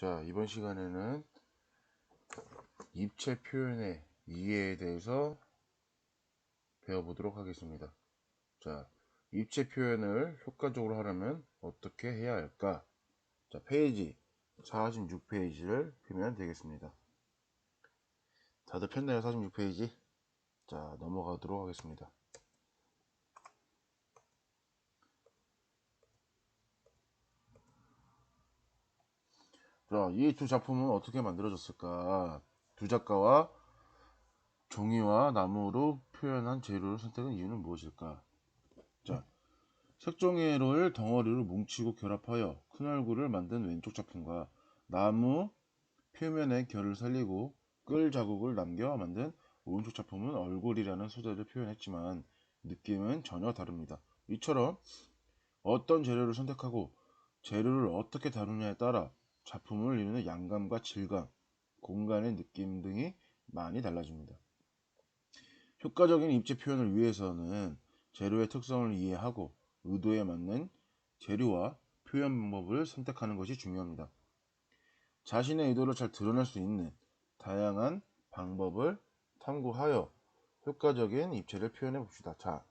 자, 이번 시간에는 입체 표현의 이해에 대해서 배워보도록 하겠습니다. 자, 입체 표현을 효과적으로 하려면 어떻게 해야 할까? 자, 페이지 46페이지를 펴면 되겠습니다. 다들 폈나요? 46페이지? 자, 넘어가도록 하겠습니다. 자, 이 두 작품은 어떻게 만들어졌을까? 두 작가와 종이와 나무로 표현한 재료를 선택한 이유는 무엇일까? 자, 색종이를 덩어리로 뭉치고 결합하여 큰 얼굴을 만든 왼쪽 작품과 나무 표면의 결을 살리고 끌 자국을 남겨 만든 오른쪽 작품은 얼굴이라는 소재를 표현했지만 느낌은 전혀 다릅니다. 이처럼 어떤 재료를 선택하고 재료를 어떻게 다루냐에 따라 작품을 이루는 양감과 질감, 공간의 느낌 등이 많이 달라집니다. 효과적인 입체 표현을 위해서는 재료의 특성을 이해하고 의도에 맞는 재료와 표현 방법을 선택하는 것이 중요합니다. 자신의 의도를 잘 드러낼 수 있는 다양한 방법을 탐구하여 효과적인 입체를 표현해 봅시다. 자,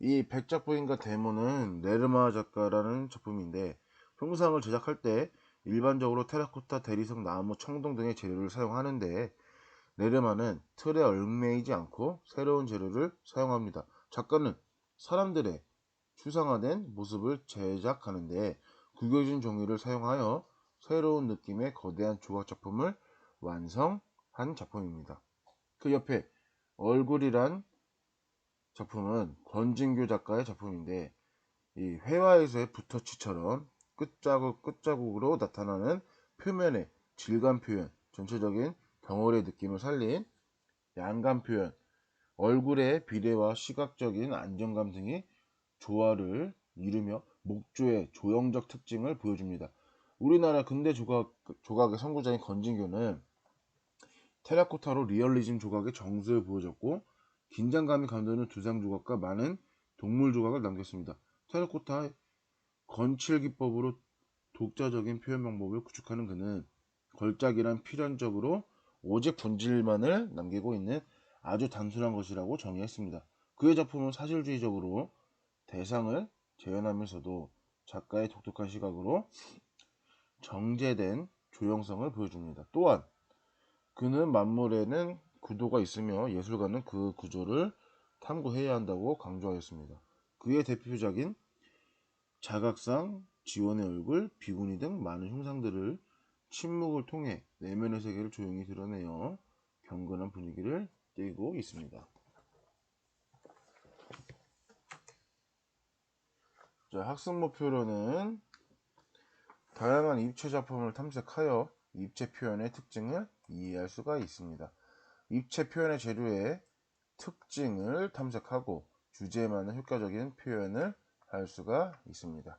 이 백작부인과 데모는 네르마 작가라는 작품인데 형상을 제작할 때 일반적으로 테라코타, 대리석, 나무, 청동 등의 재료를 사용하는데 네르마는 틀에 얽매이지 않고 새로운 재료를 사용합니다. 작가는 사람들의 추상화된 모습을 제작하는데 구겨진 종이를 사용하여 새로운 느낌의 거대한 조각 작품을 완성한 작품입니다. 그 옆에 얼굴이란 작품은 권진규 작가의 작품인데 이 회화에서의 붓터치처럼 끝자국으로 나타나는 표면의 질감 표현, 전체적인 덩어리의 느낌을 살린 양감 표현, 얼굴의 비례와 시각적인 안정감 등이 조화를 이루며 목조의 조형적 특징을 보여줍니다. 우리나라 근대 조각의 선구자인 권진교는 테라코타로 리얼리즘 조각의 정수를 보여줬고 긴장감이 감도는 두상 조각과 많은 동물 조각을 남겼습니다. 테라코타 건칠 기법으로 독자적인 표현 방법을 구축하는 그는 걸작이란 필연적으로 오직 본질만을 남기고 있는 아주 단순한 것이라고 정의했습니다. 그의 작품은 사실주의적으로 대상을 재현하면서도 작가의 독특한 시각으로 정제된 조형성을 보여줍니다. 또한 그는 만물에는 구도가 있으며 예술가는 그 구조를 탐구해야 한다고 강조하였습니다. 그의 대표작인 자각상, 지원의 얼굴, 비구니 등 많은 형상들을 침묵을 통해 내면의 세계를 조용히 드러내어 경건한 분위기를 띄고 있습니다. 자, 학습 목표로는 다양한 입체 작품을 탐색하여 입체 표현의 특징을 이해할 수가 있습니다. 입체 표현의 재료의 특징을 탐색하고 주제에 맞는 효과적인 표현을 할 수가 있습니다.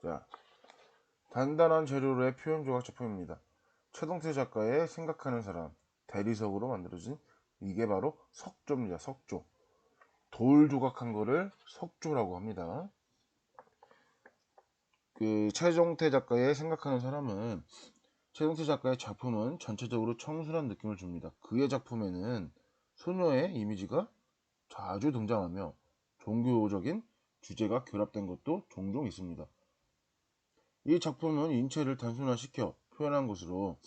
자, 단단한 재료로의 표현 조각 작품입니다. 최동태 작가의 생각하는 사람, 대리석으로 만들어진 이게 바로 석조입니다. 석조. 돌 조각한 거를 석조라고 합니다. 그 최종태 작가의 생각하는 사람은 최동태 작가의 작품은 전체적으로 청순한 느낌을 줍니다. 그의 작품에는 소녀의 이미지가 자주 등장하며 종교적인 주제가 결합된 것도 종종 있습니다. 이 작품은 인체를 단순화시켜 표현한 것으로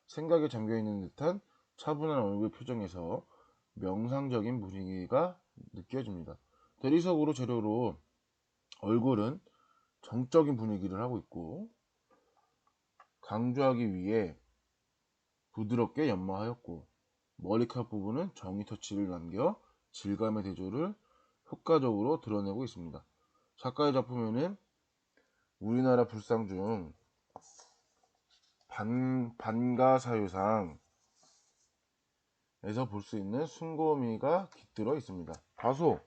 생각에 잠겨있는 듯한 차분한 얼굴 표정에서 명상적인 분위기가 느껴집니다. 대리석으로 재료로 얼굴은 정적인 분위기를 하고 있고 강조하기 위해 부드럽게 연마하였고 머리카락 부분은 정의 터치를 남겨 질감의 대조를 효과적으로 드러내고 있습니다. 작가의 작품에는 우리나라 불상 중 반가사유상에서 볼 수 있는 순고미가 깃들어 있습니다. 다소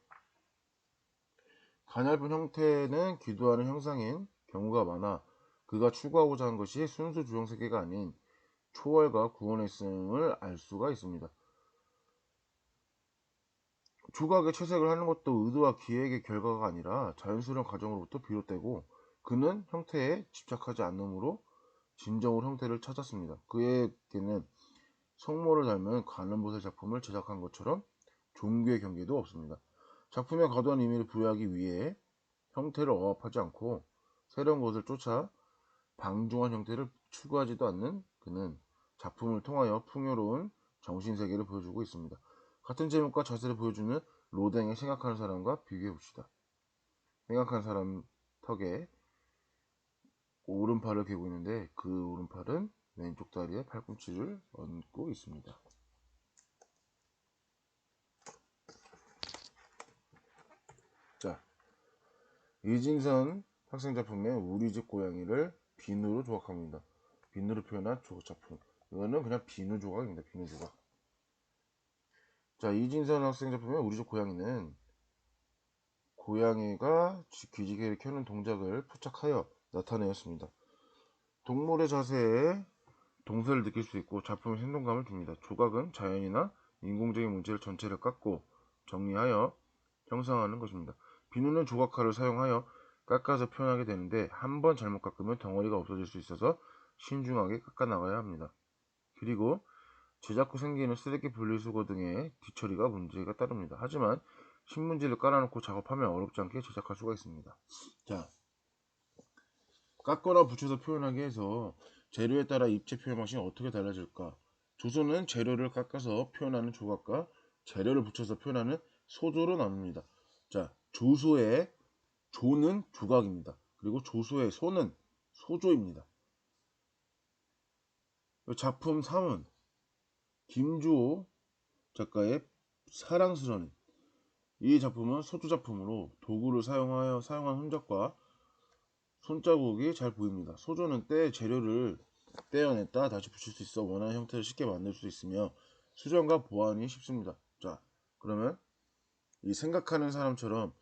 가냘픈 형태는 기도하는 형상인 경우가 많아 그가 추구하고자 한 것이 순수 조형 세계가 아닌 초월과 구원의 있음을 알 수가 있습니다. 조각에 채색을 하는 것도 의도와 기획의 결과가 아니라 자연스러운 과정으로부터 비롯되고 그는 형태에 집착하지 않으므로 진정으로 형태를 찾았습니다. 그에게는 성모를 닮은 관음보살 작품을 제작한 것처럼 종교의 경계도 없습니다. 작품에 과도한 의미를 부여하기 위해 형태를 억압하지 않고 새로운 것을 쫓아 방중한 형태를 추구하지도 않는 그는 작품을 통하여 풍요로운 정신세계를 보여주고 있습니다. 같은 제목과 자세를 보여주는 로댕의 생각하는 사람과 비교해봅시다. 생각하는 사람 턱에 오른팔을 괴고 있는데 그 오른팔은 왼쪽 다리에 팔꿈치를 얹고 있습니다. 자, 이진선 학생 작품의 우리 집 고양이를 비누로 조각합니다. 비누로 표현한 조각 작품. 이거는 그냥 비누 조각입니다. 비누 조각. 자, 이진선 학생 작품의 우리 집 고양이는 고양이가 기지개를 켜는 동작을 포착하여 나타내었습니다. 동물의 자세에 동서를 느낄 수 있고 작품에 생동감을 줍니다. 조각은 자연이나 인공적인 문체를 전체를 깎고 정리하여 형성하는 것입니다. 비누는 조각칼을 사용하여 깎아서 표현하게 되는데 한 번 잘못 깎으면 덩어리가 없어질 수 있어서 신중하게 깎아 나가야 합니다. 그리고 제작 후 생기는 쓰레기 분리수거 등의 뒤처리가 문제가 따릅니다. 하지만 신문지를 깔아놓고 작업하면 어렵지 않게 제작할 수가 있습니다. 자, 깎거나 붙여서 표현하기 위해서 재료에 따라 입체 표현 방식이 어떻게 달라질까? 조소는 재료를 깎아서 표현하는 조각과 재료를 붙여서 표현하는 소조로 나눕니다. 자, 조소의 조는 조각입니다. 그리고 조소의 소는 소조입니다. 작품 3은 김주호 작가의 사랑스러운 이 작품은 소조 작품으로 도구를 사용한 흔적과 손자국이 잘 보입니다. 소조는 때 재료를 떼어냈다 다시 붙일 수 있어 원하는 형태를 쉽게 만들 수 있으며 수정과 보완이 쉽습니다. 자, 그러면 이 생각하는 사람처럼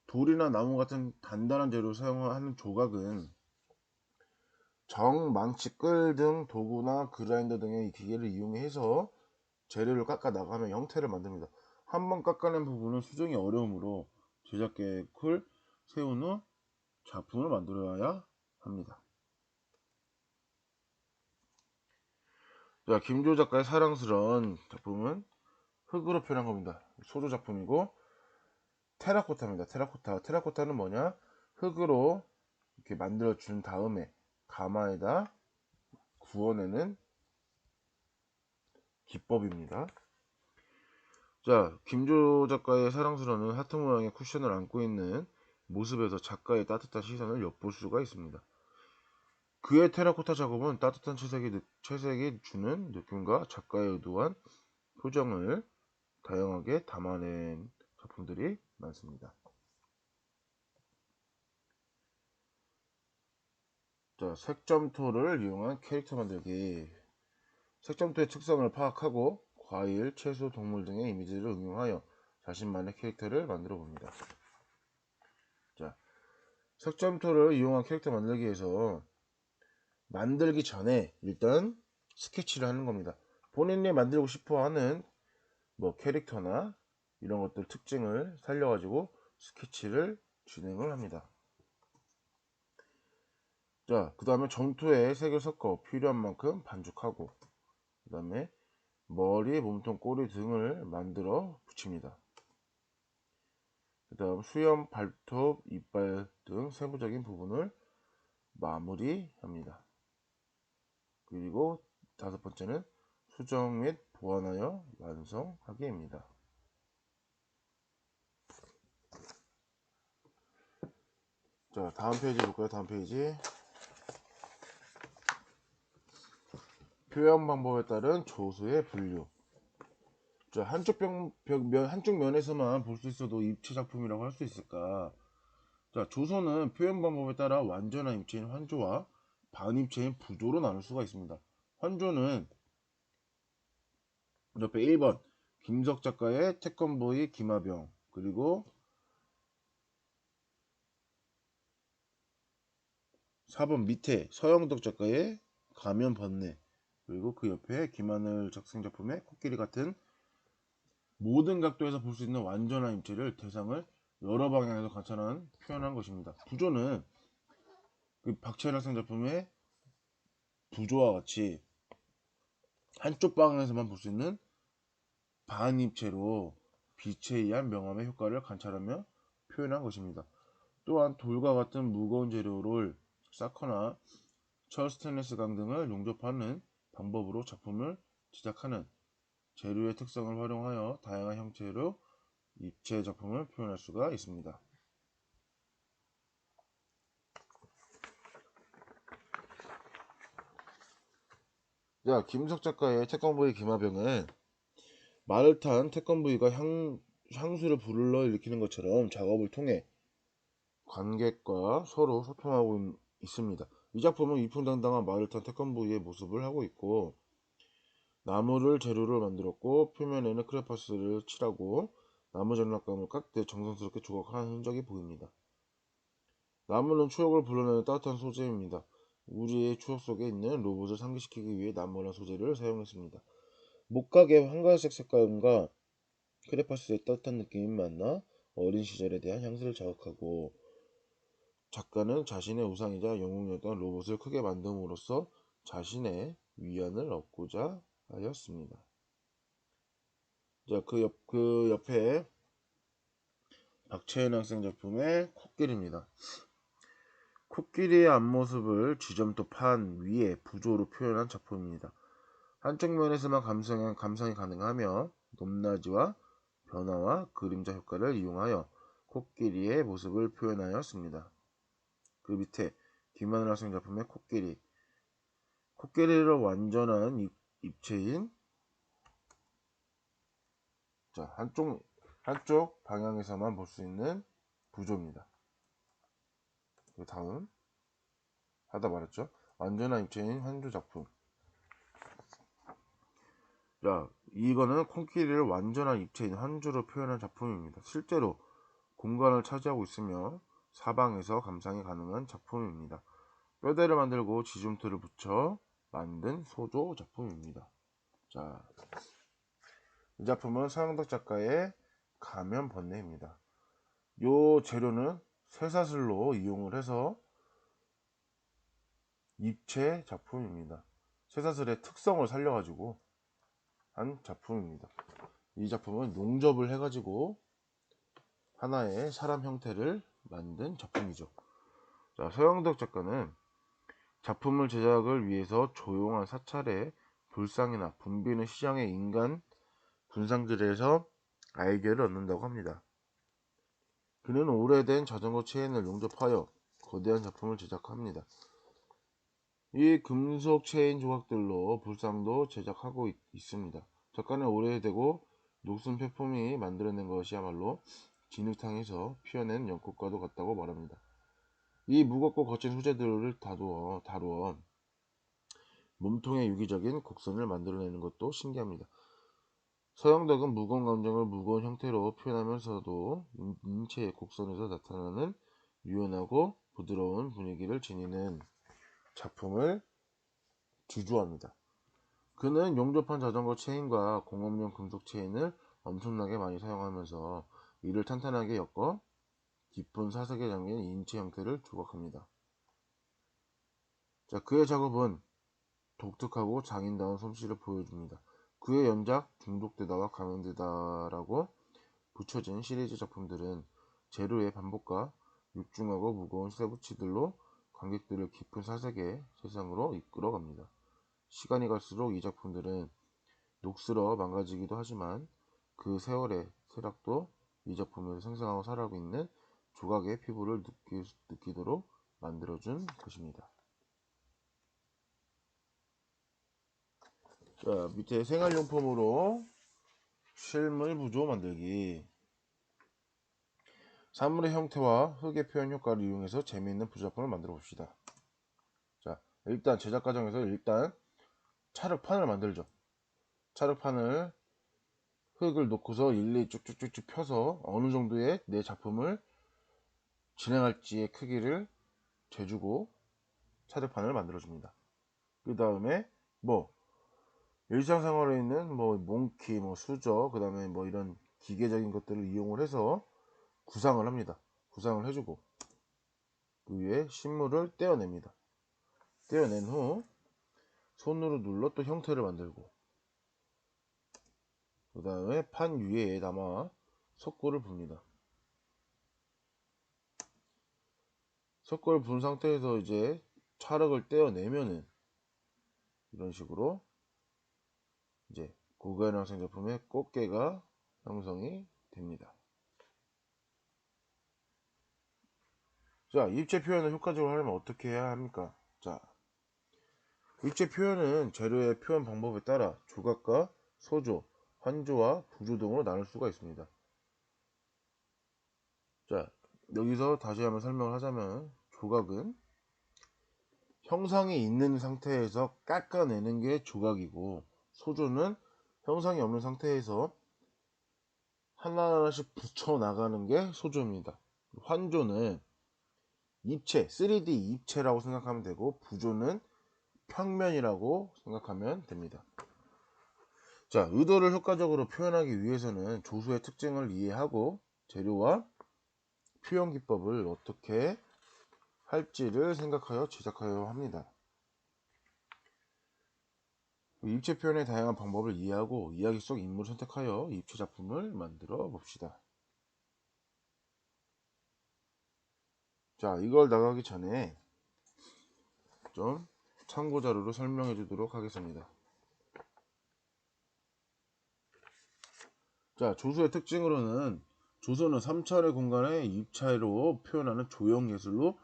돌이나 나무 같은 단단한 재료를 사용하는 조각은 정, 망치, 끌 등 도구나 그라인더 등의 기계를 이용해서 재료를 깎아 나가며 형태를 만듭니다. 한번 깎아낸 부분은 수정이 어려우므로 제작 계획을 세운 후 작품을 만들어야 합니다. 자, 김조 작가의 사랑스러운 작품은 흙으로 표현한 겁니다. 소조 작품이고 테라코타입니다. 테라코타는 뭐냐? 흙으로 이렇게 만들어 준 다음에 가마에다 구워내는 기법입니다. 자, 김조 작가의 사랑스러운 하트 모양의 쿠션을 안고 있는 모습에서 작가의 따뜻한 시선을 엿볼 수가 있습니다. 그의 테라코타 작업은 따뜻한 채색이 주는 느낌과 작가의 의도한 표정을 다양하게 담아낸 작품들이 많습니다. 자, 색점토를 이용한 캐릭터 만들기. 색점토의 특성을 파악하고 과일, 채소, 동물 등의 이미지를 응용하여 자신만의 캐릭터를 만들어 봅니다. 자, 색점토를 이용한 캐릭터 만들기 위해서 만들기 전에 일단 스케치를 하는 겁니다. 본인이 만들고 싶어 하는 캐릭터나 이런 것들 특징을 살려가지고 스케치를 진행을 합니다. 자, 그 다음에 점토에 색을 섞어 필요한 만큼 반죽하고 그 다음에 머리, 몸통, 꼬리 등을 만들어 붙입니다. 그 다음 수염, 발톱, 이빨 등 세부적인 부분을 마무리합니다. 그리고 다섯 번째는 수정 및 보완하여 완성하기입니다. 자, 다음 페이지 볼까요? 다음 페이지. 표현 방법에 따른 조수의 분류. 자, 한쪽 면에서만 볼 수 있어도 입체 작품이라고 할 수 있을까? 자, 조소는 표현 방법에 따라 완전한 입체인 환조와 반입체인 부조로 나눌 수가 있습니다. 환조는 옆에 1번 김석 작가의 태권브이 김하병, 그리고 4번 밑에 서영덕 작가의 가면 번뇌, 그리고 그 옆에 김하늘 작생 작품의 코끼리 같은 모든 각도에서 볼 수 있는 완전한 입체를 대상을 여러 방향에서 관찰한 표현한 것입니다. 부조는 그 박채일 학생 작품의 부조와 같이 한쪽 방향에서만 볼 수 있는 반입체로 빛에 의한 명암의 효과를 관찰하며 표현한 것입니다. 또한 돌과 같은 무거운 재료를 쌓거나 철, 스테인리스 강 등을 용접하는 방법으로 작품을 제작하는 재료의 특성을 활용하여 다양한 형태로 입체 작품을 표현할 수가 있습니다. 자, 김석 작가의 태권브이 기마병은 말을 탄 태권브이가 향수를 불러 일으키는 것처럼 작업을 통해 관객과 서로 소통하고 있습니다. 이 작품은 위풍당당한 말을 탄 태권브이의 모습을 하고 있고, 나무를 재료를 만들었고 표면에는 크레파스를 칠하고 나무 장난감을 깎듯 정성스럽게 조각하는 흔적이 보입니다. 나무는 추억을 불러내는 따뜻한 소재입니다. 우리의 추억 속에 있는 로봇을 상기시키기 위해 나무란 소재를 사용했습니다. 목각의 황갈색 색감과 크레파스의 따뜻한 느낌이 만나 어린 시절에 대한 향수를 자극하고, 작가는 자신의 우상이자 영웅이었던 로봇을 크게 만듦으로써 자신의 위안을 얻고자 하였습니다. 자, 그 옆에 박채은 학생 작품의 코끼리입니다. 코끼리의 앞모습을 지점토 판 위에 부조로 표현한 작품입니다. 한쪽 면에서만 감상이 가능하며 높낮이와 변화와 그림자 효과를 이용하여 코끼리의 모습을 표현하였습니다. 그 밑에 김하늘 학생 작품의 코끼리를 완전한 입체인, 자, 한쪽 방향에서만 볼 수 있는 부조입니다. 그 다음 하다 말했죠. 완전한 입체인 한조 작품. 자, 이거는 코끼리를 완전한 입체인 한조로 표현한 작품입니다. 실제로 공간을 차지하고 있으며 사방에서 감상이 가능한 작품입니다. 뼈대를 만들고 지줌틀을 붙여 만든 소조 작품입니다. 자, 이 작품은 서영덕 작가의 가면 번뇌입니다. 요 재료는 쇠사슬로 이용을 해서 입체 작품입니다. 쇠사슬의 특성을 살려가지고 한 작품입니다. 이 작품은 용접을 해가지고 하나의 사람 형태를 만든 작품이죠. 자, 서영덕 작가는 작품을 제작을 위해서 조용한 사찰의 불상이나 붐비는 시장의 인간 분상들에서 아이디어를 얻는다고 합니다. 그는 오래된 자전거 체인을 용접하여 거대한 작품을 제작합니다. 이 금속 체인 조각들로 불상도 제작하고 있습니다. 작가는 오래되고 녹슨 폐품이 만들어낸 것이야말로 진흙탕에서 피어낸 연꽃과도 같다고 말합니다. 이 무겁고 거친 소재들을 다루어 몸통의 유기적인 곡선을 만들어내는 것도 신기합니다. 서영덕은 무거운 감정을 무거운 형태로 표현하면서도 인체의 곡선에서 나타나는 유연하고 부드러운 분위기를 지니는 작품을 주조합니다. 그는 용접한 자전거 체인과 공업용 금속 체인을 엄청나게 많이 사용하면서 이를 탄탄하게 엮어 깊은 사색에 잠긴 인체 형태를 조각합니다. 자, 그의 작업은 독특하고 장인다운 솜씨를 보여줍니다. 그의 연작 중독되다와 감염되다라고 붙여진 시리즈 작품들은 재료의 반복과 육중하고 무거운 쇠붙이들로 관객들을 깊은 사색의 세상으로 이끌어갑니다. 시간이 갈수록 이 작품들은 녹슬어 망가지기도 하지만 그 세월의 쇠락도 이 작품을 생생하고 살아가고 있는 조각의 피부를 느끼도록 만들어준 것입니다. 자, 밑에 생활용품으로 실물 부조 만들기. 사물의 형태와 흙의 표현 효과를 이용해서 재미있는 부작품을 만들어 봅시다. 자, 일단 제작 과정에서 찰흙판을 만들죠. 찰흙판을 흙을 놓고서 일일이 쭉쭉쭉쭉 펴서 어느 정도의 내 작품을 진행할지의 크기를 재주고 찰흙판을 만들어줍니다. 그 다음에 일상생활에 있는 몽키, 수저, 그 다음에 이런 기계적인 것들을 이용을 해서 구상을 합니다. 구상을 해주고, 그 위에 식물을 떼어냅니다. 떼어낸 후 손으로 눌러 또 형태를 만들고, 그 다음에 판 위에 담아 석고를 붓니다. 석고를 부은 상태에서 이제 찰흙을 떼어내면은 이런 식으로 이제 고가연 학생 제품의 꽃게가 형성이 됩니다. 자, 입체 표현을 효과적으로 하려면 어떻게 해야 합니까? 자, 입체 표현은 재료의 표현 방법에 따라 조각과 소조, 환조와 부조 등으로 나눌 수가 있습니다. 자, 여기서 다시 한번 설명을 하자면, 조각은 형상이 있는 상태에서 깎아내는 게 조각이고, 소조는 형상이 없는 상태에서 하나하나씩 붙여 나가는 게 소조입니다. 환조는 입체, 3D 입체라고 생각하면 되고, 부조는 평면이라고 생각하면 됩니다. 자, 의도를 효과적으로 표현하기 위해서는 조수의 특징을 이해하고 재료와 표현 기법을 어떻게 할지를 생각하여 제작하여야 합니다. 입체 표현의 다양한 방법을 이해하고 이야기 속 인물을 선택하여 입체 작품을 만들어 봅시다. 자, 이걸 나가기 전에 좀 참고 자료로 설명해 주도록 하겠습니다. 자, 조수의 특징으로는 조선은 3차례 공간의 입체로 표현하는 조형 예술로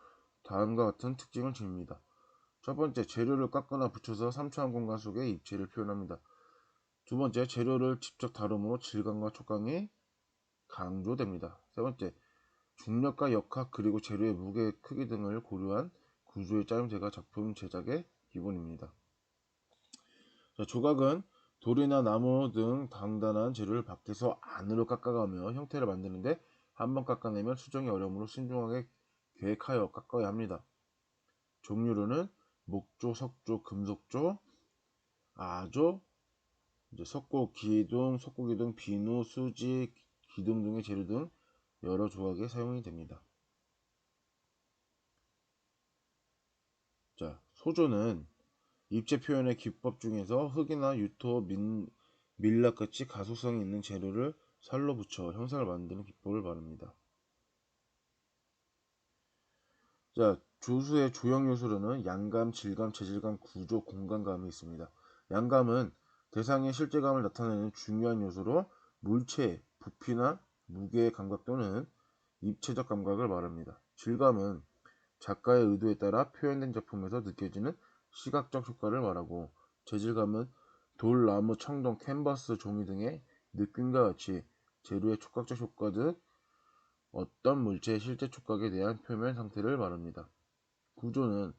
다음과 같은 특징을 지닙니다. 첫 번째, 재료를 깎거나 붙여서 3차원 공간 속에 입체를 표현합니다. 두 번째, 재료를 직접 다룸으로 질감과 촉감이 강조됩니다. 세 번째, 중력과 역학 그리고 재료의 무게, 크기 등을 고려한 구조의 짜임새가 작품 제작의 기본입니다. 자, 조각은 돌이나 나무 등 단단한 재료를 밖에서 안으로 깎아가며 형태를 만드는데 한번 깎아내면 수정이 어려우므로 신중하게 계획하여 깎아야 합니다. 종류로는 목조, 석조, 금속조, 아조, 석고, 기둥, 석고기둥, 비누, 수지, 기둥 등의 재료 등 여러 조각에 사용이 됩니다. 자, 소조는 입체 표현의 기법 중에서 흙이나 유토, 밀랍같이 가소성이 있는 재료를 살로 붙여 형상을 만드는 기법을 말합니다. 자, 조수의 조형 요소로는 양감, 질감, 재질감, 구조, 공간감이 있습니다. 양감은 대상의 실제감을 나타내는 중요한 요소로 물체의 부피나 무게의 감각 또는 입체적 감각을 말합니다. 질감은 작가의 의도에 따라 표현된 작품에서 느껴지는 시각적 효과를 말하고, 재질감은 돌, 나무, 청동, 캔버스, 종이 등의 느낌과 같이 재료의 촉각적 효과 등 어떤 물체의 실제 촉각에 대한 표면 상태를 말합니다. 구조는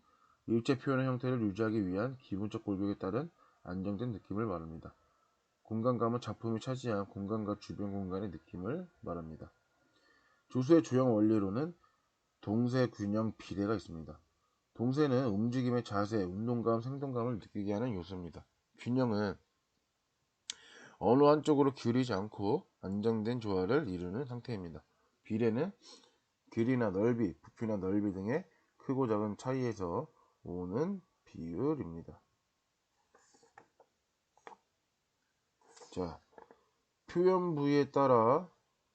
일체 표현의 형태를 유지하기 위한 기본적 골격에 따른 안정된 느낌을 말합니다. 공간감은 작품이 차지한 공간과 주변 공간의 느낌을 말합니다. 조수의 조형 원리로는 동세, 균형, 비례가 있습니다. 동세는 움직임의 자세, 운동감, 생동감을 느끼게 하는 요소입니다. 균형은 어느 한쪽으로 기울이지 않고 안정된 조화를 이루는 상태입니다. 비례는 길이나 넓이, 부피나 넓이 등의 크고 작은 차이에서 오는 비율입니다. 자, 표현 부위에 따라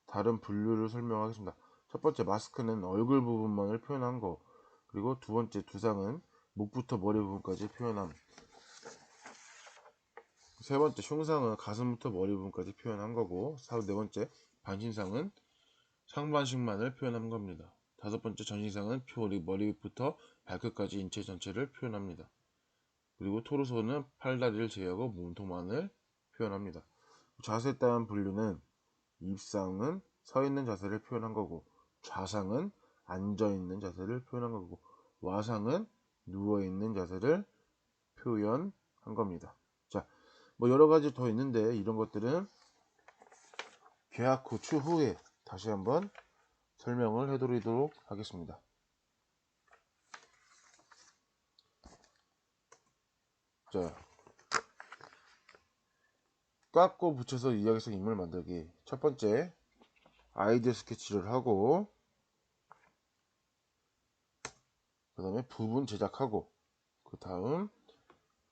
다른 분류를 설명하겠습니다. 첫 번째, 마스크는 얼굴 부분만을 표현한 거, 그리고 두 번째, 두상은 목부터 머리 부분까지 표현함. 세 번째, 흉상은 가슴부터 머리 부분까지 표현한 거고, 네 번째, 반신상은 상반신만을 표현한 겁니다. 다섯 번째, 전신상은 머리부터 발끝까지 인체 전체를 표현합니다. 그리고 토르소는 팔다리를 제외하고 몸통만을 표현합니다. 자세에 따른 분류는 입상은 서 있는 자세를 표현한 거고, 좌상은 앉아 있는 자세를 표현한 거고, 와상은 누워 있는 자세를 표현한 겁니다. 자, 뭐 여러 가지 더 있는데 이런 것들은 계약 후 추후에 다시 한번 설명을 해드리도록 하겠습니다. 자, 깎고 붙여서 이야기 속 인물 만들기. 첫 번째, 아이디어 스케치를 하고, 그 다음에 부분 제작하고, 그 다음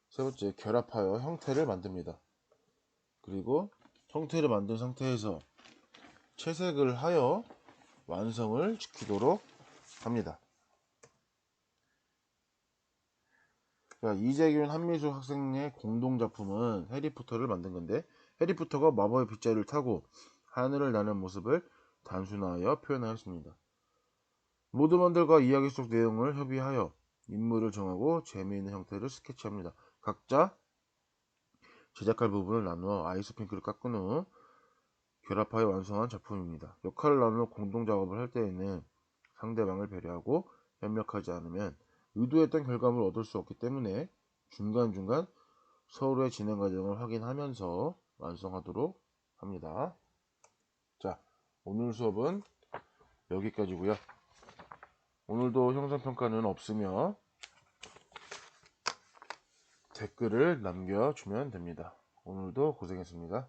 세 번째 결합하여 형태를 만듭니다. 그리고 형태를 만든 상태에서 채색을 하여 완성을 시키도록 합니다. 자, 이재균 한미숙 학생의 공동작품은 해리포터를 만든 건데, 해리포터가 마법의 빗자루를 타고 하늘을 나는 모습을 단순화하여 표현하였습니다. 모두만들과 이야기 속 내용을 협의하여 인물을 정하고 재미있는 형태를 스케치합니다. 각자 제작할 부분을 나누어 아이스핑크를 깎은 후 결합하여 완성한 작품입니다. 역할을 나누어 공동작업을 할 때에는 상대방을 배려하고 협력하지 않으면 의도했던 결과물을 얻을 수 없기 때문에 중간중간 서로의 진행 과정을 확인하면서 완성하도록 합니다. 자, 오늘 수업은 여기까지고요. 오늘도 형상평가는 없으며 댓글을 남겨주면 됩니다. 오늘도 고생했습니다.